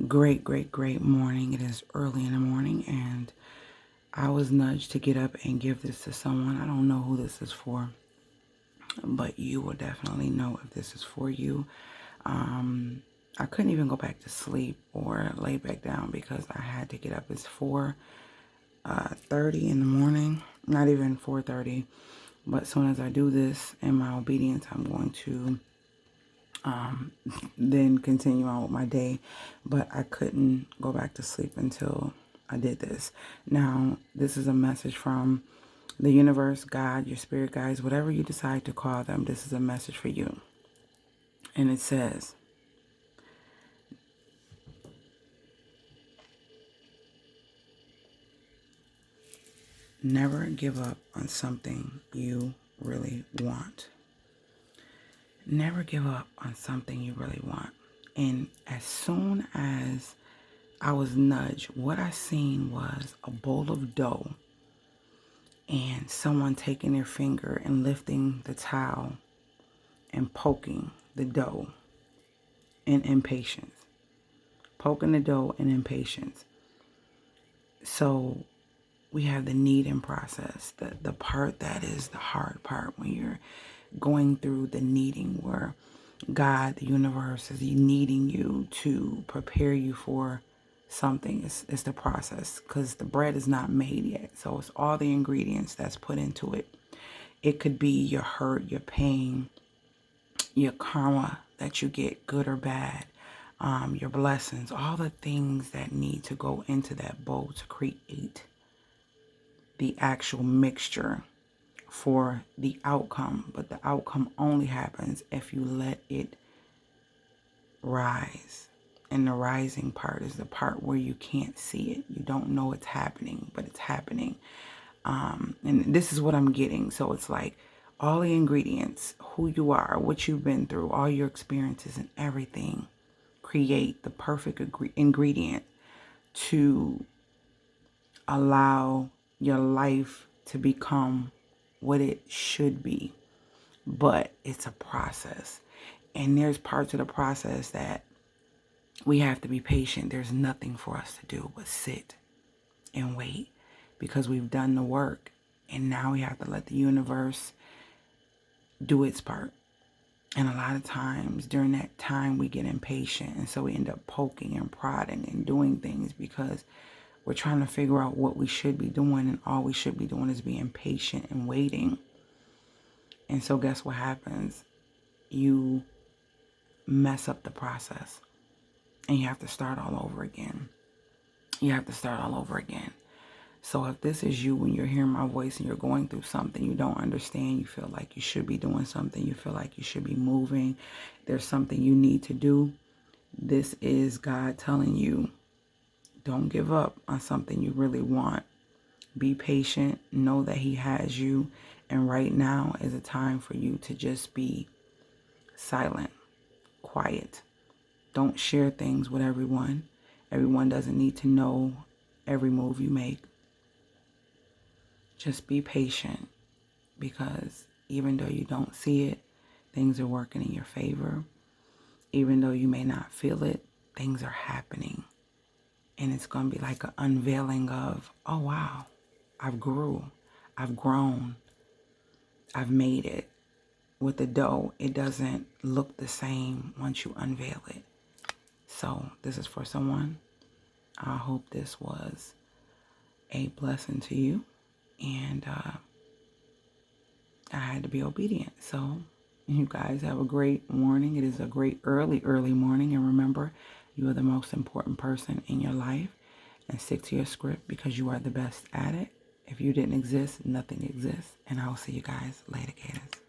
Great morning. It is early in the morning, and I was nudged to get up and give this to someone. I don't know who this is for, but you will definitely know if this is for you. I couldn't even go back to sleep or lay back down because I had to get up. It's 4:30 in the morning, not even 4:30, but as soon as I do this in my obedience, I'm going to then continue on with my day. But I couldn't go back to sleep until I did this. Now, this is a message from the universe, God, your spirit guides, whatever you decide to call them. This is a message for you. And it says, never give up on something you really want. Never give up on something you really want. And as soon as I was nudged, what I seen was a bowl of dough and someone taking their finger and lifting the towel and poking the dough in impatience. Poking the dough in impatience. So we have the kneading process, the part that is the hard part when you're going through the kneading, where God, the universe, is kneading you to prepare you for something. It's the process, because the bread is not made yet. So it's all the ingredients that's put into it. It could be your hurt, your pain, your karma that you get, good or bad, your blessings, all the things that need to go into that bowl to create the actual mixture for the outcome. But the outcome only happens if you let it rise. And the rising part is the part where you can't see it. You don't know it's happening, but it's happening. And this is what I'm getting. So it's like all the ingredients, who you are, what you've been through, all your experiences and everything create the perfect ingredient to allow your life to become what it should be. But it's a process. And there's parts of the process that we have to be patient. There's nothing for us to do but sit and wait, because we've done the work. And now we have to let the universe do its part. And a lot of times during that time we get impatient. And so we end up poking and prodding and doing things because we're trying to figure out what we should be doing. And all we should be doing is being patient and waiting. And so guess what happens? You mess up the process. And you have to start all over again. You have to start all over again. So if this is you, when you're hearing my voice and you're going through something you don't understand, you feel like you should be doing something, you feel like you should be moving, there's something you need to do, this is God telling you, don't give up on something you really want. Be patient. Know that He has you. And right now is a time for you to just be silent, quiet. Don't share things with everyone. Everyone doesn't need to know every move you make. Just be patient, because even though you don't see it, things are working in your favor. Even though you may not feel it, things are happening. And it's going to be like an unveiling of, oh, wow, I've grown, I've made it. With the dough, it doesn't look the same once you unveil it. So this is for someone. I hope this was a blessing to you. And I had to be obedient. So you guys have a great morning. It is a great early morning. And remember, you are the most important person in your life. And stick to your script, because you are the best at it. If you didn't exist, nothing exists. And I will see you guys later, Gators.